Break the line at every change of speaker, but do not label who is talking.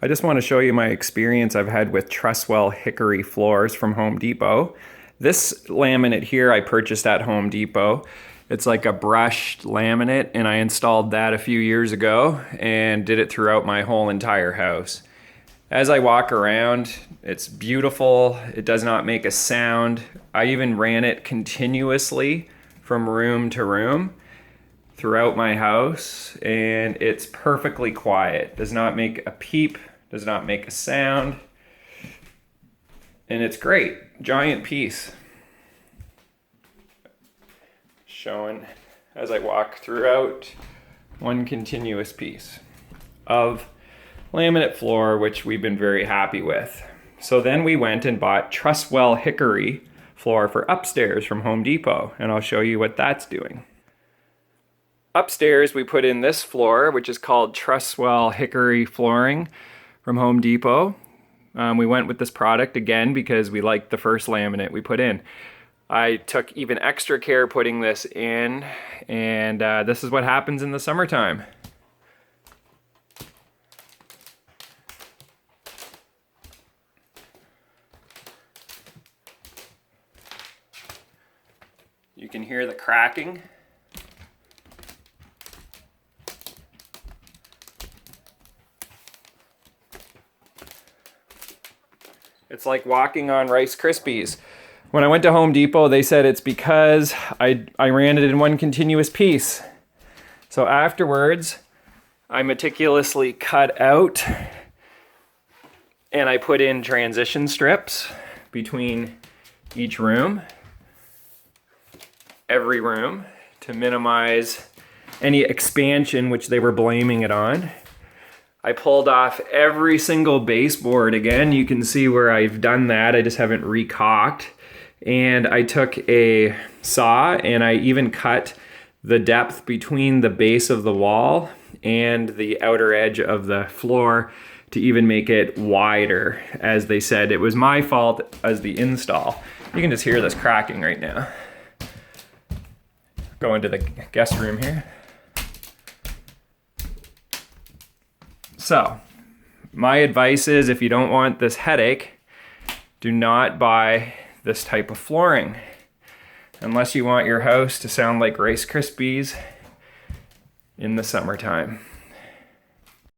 I just want to show you my experience I've had with Truswell Hickory floors from Home Depot. This laminate here I purchased at Home Depot. It's like a brushed laminate, and I installed that a few years ago and did it throughout my whole entire house. As I walk around, it's beautiful. It does not make a sound. I even ran it continuously from room to room throughout my house, and it's perfectly quiet. Does not make a peep, does not make a sound, and it's great. Giant piece. Showing as I walk throughout one continuous piece of laminate floor, which we've been very happy with. So then we went and bought Truswell Hickory floor for upstairs from Home Depot, and I'll show you what that's doing. Upstairs we put in this floor, which is called Truswell Hickory flooring from Home Depot. We went with this product again because we liked the first laminate we put in. I took even extra care putting this in, and this is what happens in the summertime. You can hear the cracking. It's like walking on Rice Krispies. When I went to Home Depot, they said it's because I ran it in one continuous piece. So afterwards, I meticulously cut out and I put in transition strips between each room, every room, to minimize any expansion which they were blaming it on. I pulled off every single baseboard again. You can see where I've done that. I just haven't recocked. And I took a saw and I even cut the depth between the base of the wall and the outer edge of the floor to even make it wider. As they said, it was my fault as the install. You can just hear this cracking right now. Go into the guest room here. So, my advice is, if you don't want this headache, do not buy this type of flooring unless you want your house to sound like Rice Krispies in the summertime.